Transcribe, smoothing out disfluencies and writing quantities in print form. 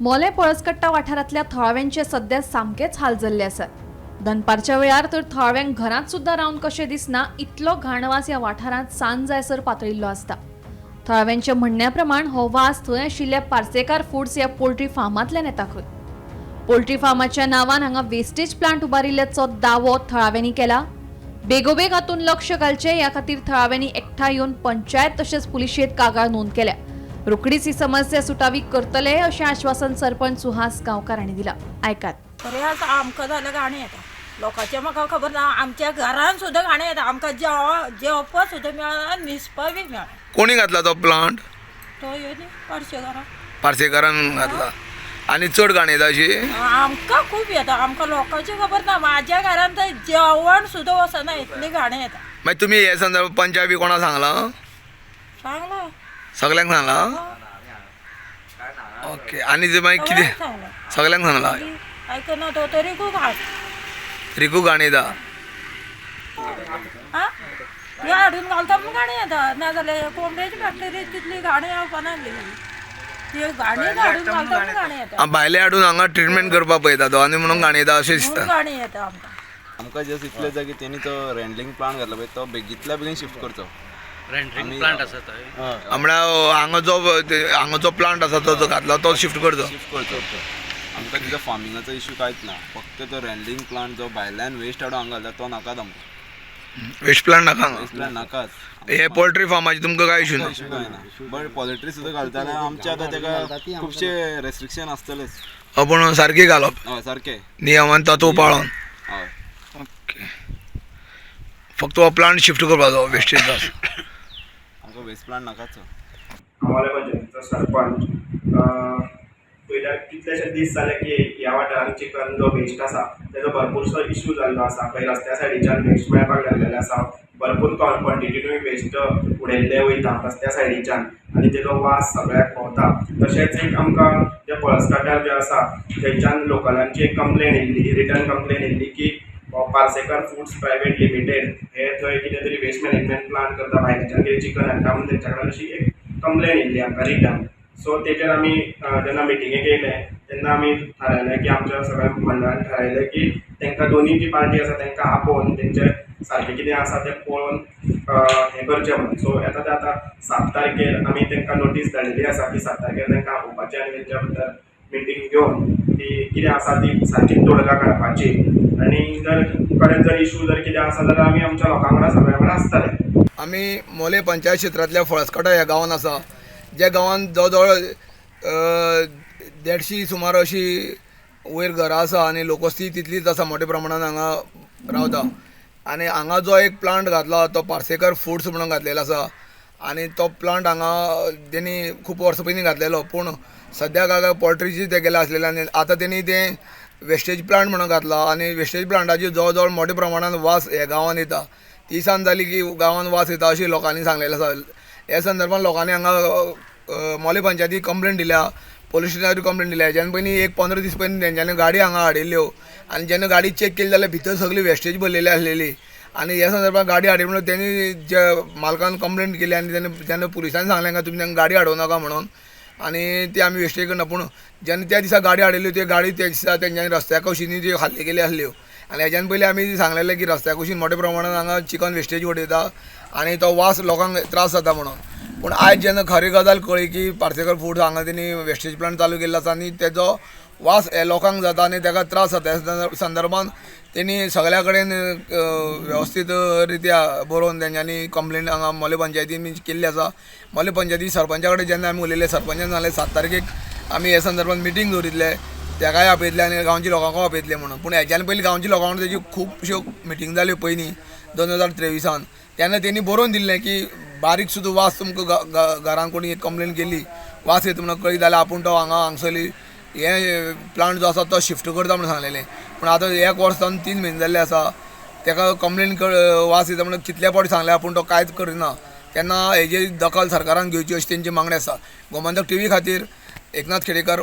मोले पळसकट्टा वाठारांतल्या थळाव्यांचे सध्या सामकेच हाल जाल्ले आसात. दनपारच्या वेळार तर थळाव्यांक घरांत सुद्दां रावन कशें दिसना इतलो घाणवास ह्या वाठारांत सांज जायसर पातळिल्लो आसता. थळाव्यांच्या म्हणण्या प्रमाण हो वास थंय आशिल्ल्या पार्सेकार फूड्स ह्या पोल्ट्री फार्मांतल्यान येता खंय. पोल्ट्री फार्माच्या नांवान हांगा वेस्टेज प्लांट उबारिल्ल्याचो दावो थळाव्यांनी केला. बेगोबेग हातून लक्ष घालचें ह्या खातीर थळाव्यांनी एकठांय येवन पंचायत तशेंच पुलिशेंत कागाळ नोंद केल्या. रोखडीच ही समस्या सुटावी करतले अशें आश्वासन सरपंच सुहास गांवकार हांणी दिलां. आयकात. खरें आसा आमकां जाल्यार घाणी येता. लोकांचें म्हाका खबर ना. आमच्या घरान सुद्दां घाणी येता. आमकां जेवपाक सुद्दां मेळना, न्हिदपाक बी मेळना. कोणी घातला तो प्लांट? तो येवन पार्सेकारां पार्सेकारान घातला. आनी चड घाण येता अशी? आमकां खूब येता. आमकां लोकांची खबर ना. म्हाज्या घरान थंय जेवण सुद्दां वचना, इतली घाणी येता. मागीर तुमी हे संदर्भ पंचायत बी कोणाक सांगलां? सांगला सगल्यांक सांगलां? ओके. आनी ते मागीर कितें? सांगला सगल्यांक सांगलां? आयकना तो तरी खूब घाण. रिकू घाण येता? आं हे हाडून घालता म्हूण घाणी येता. नाजाल्यार कोंबड्याची फॅक्टरी तितली घाणी येवपा नासली. ती घाणी हाडून घालता म्हूण घाणी येता. भायले हाडून हांगा ट्रिटमेंट करपाक पळयता तो आनी म्हणून घाण येता अशें दिसता. खूब घाणी येता आमकां. आमकां जस्ट इतलें जाय की तेणी तो रँडलिंग प्लांट घातला पळय तो बेगींतल्या बेगीन शिफ्ट करचो. रँडलिंग प्लांट आसा थंय. म्हळ्यार हांगा जो प्लांट आसा तो घातला तो शिफ्ट करचो. आमकां तिजो फार्मिंगाचो इशू कांयच ना. फक्त तो रँडलिंग प्लांट जो भायल्यान वेस्ट हाडून हांगा घालता तो नाकाच आमकां. वेस्ट प्लांट नाका हांगा? वेस्ट प्लांट नाकाच. हे पोल्ट्री फार्माचे तुमकां काय इशू ना? इशू काय ना. बट पोल्ट्री सुद्दां घालता जाल्यार आमचे आतां तेका खुबशे रेस्ट्रिक्शन आसतलेच. पूण सारकी घालप हय सारकें. नियमान तत्व पाळोन. हय. ओके. फक्त हो प्लांट शिफ्ट करपाचो वेस्टेज आमकां वेस्ट प्लांट नाकाच. मोले पंचायतीचो सरपंच पयल्यार कितलेशे दीस जाले की ह्या वाठारांत चिकन जो वेस्ट आसा तेजो भरपूरसो इशू जाल्लो आसा. खंय रस्त्या सायडीच्यान वेस्ट मेळपाक लागलेले आसा. भरपूर क्वॉन्टिटीनूय वेस्ट उडयल्ले वयता रस्त्या सायडीच्यान आनी तेजो वास सगळ्याक भोंवता. तशेंच एक आमकां जे पळसकाट्यार जे आसा थंयच्यान लोकलांची एक कंप्लेन येयल्ली, रिटर्न कंप्लेन येयल्ली की पार्सेकर फूड्स प्रायवेट लिमिटेड हे थंय कितें तरी वेस्ट मॅनेजमेंट प्लांट करता, भायल्याच्यान कितें चिकन हाडटा म्हणून तेंच्या कडेन अशी एक कंप्लेन येयल्ली आमकां रिटर्न. सो तेचेर आमी जेन्ना मिटिंगेक येयले तेन्ना आमी थारायलें की आमच्या सगळ्या मंडळान थारायलें की तांकां दोनूय जी पार्टी आसा तांकां आपोवन तेंचें सारकें कितें आसा तें पळोवन हें करचें म्हणून. सो येता तें आतां 7 तारखेर आमी तांकां नोटीस धाडिल्ली आसा की 7 तारखेर तांकां आपोवपाचें आनी तेंच्या बद्दल मिटींग घेवन ती कितें आसा ती सारकी तोडगा काडपाची. आनी जर इशू जर कितें आसा जाल्यार आमी आमच्या लोकां वांगडा सगळ्या वांगडा आसतले. आमी मोले पंचायत क्षेत्रांतल्या फळसकाटा ह्या गांवांत आसा. ज्या गांवांत जवळ 150 सुमार अशी वयर घरां आसा आनी लोकवस्ती तितलीच आसा मोठ्या प्रमाणान हांगा रावता. आनी हांगा जो एक प्लांट घातला तो पार्सेकर फूड्स म्हणून घातलेलो आसा आनी तो प्लांट हांगा तेणी खूब वर्सां पयलीं घातलेलो. पूण सद्याक हांगा पोल्ट्रीची ते गेले आसलेले आनी आतां तेणी तें वेस्टेज प्लांट म्हणून घातला आनी वेस्टेज प्लांटाची जवळ जवळ मोठ्या प्रमाणान वास ह्या गांवांत येता. ती दिसान जाली की गांवांत वास येता अशें लोकांनी सांगलेलें आसा. ह्या संदर्भान लोकांनी हांगा मोले पंचायतीक कंप्लेन दिल्या, पोलीस स्टेशनार कंप्लेन दिल्या. जेन्ना पयलीं एक 15 दीस पयलीं तेंच्यांनी गाडी हांगा हाडिल्ल्यो आनी जेन्ना गाडी चॅक केली जाल्यार भितर सगळी वेस्टेज भरलेली आसलेली. आनी ह्या संदर्भान गाडी हाडिल्ली म्हणून तेणी जे मालकान कंप्लेन केली आनी जेन्ना पुलिसांनी सांगलें तुमी तांकां गाडी हाडूं नाका म्हणून आनी ती आमी वेस्टेज करना. पूण जेन्ना त्या दिसा गाडी हाडिल्ल्यो त्यो गाडी त्या दिसा तेंच्यांनी रस्त्या कुशींनी त्यो खाल्ली गेल्यो आसल्यो. आनी हेज्यान पयलीं आमी सांगलेलें की रस्त्या कुशीन मोठ्या प्रमाणान हांगा चिकन वेस्टेज उडयता आनी तो वास लोकांक त्रास जाता म्हणून. पूण आयज जेन्ना खरी गजाल कळ्ळी की पार्सेकर फूड्स हांगा तेणी वेस्टेज प्लांट चालू केल्लो आसा आनी तेजो वास हे लोकांक जाता आनी ताका त्रास जाता. ह्या संदर्भान तेणी सगळ्या कडेन वेवस्थीत रित्या बरोवन तेंच्यांनी कंप्लेन हांगा मोले पंचायतीन केल्ली आसा. मोले पंचायती सरपंचा कडेन जेन्ना आमी उलयले सरपंचान सांगलें 7 तारखेक आमी हे संदर्भान मिटींग दवरिल्ले, तेकाय आपयतले आनी गांवच्या लोकांकूय आपयतले म्हणून. पूण हेज्यान पयलीं गांवच्या लोकां वांगडा तेजी खुबश्यो मिटींग जाल्यो पयलीं 2023 तेन्ना तेणी बरोवन दिल्लें की बारीक सुद्दां वास तुमकां घरान कोणी कंप्लेन केली वास येता म्हणून कळ्ळी जाल्यार आपूण तो हांगासरली हे प्लांट जो आसा तो शिफ्ट करता म्हणून सांगलेलें. पूण आतां 1 वर्स जावन 3 म्हयने जाल्ले आसा तेका कंप्लेन वास येता म्हणून कितल्या फावटी सांगलें आपूण तो कांयच करिना. तेन्ना हेजी दखल सरकारान घेवची अशी तेंची मागणी आसा. गोमंतक TV खातीर एकनाथ खेडेकर,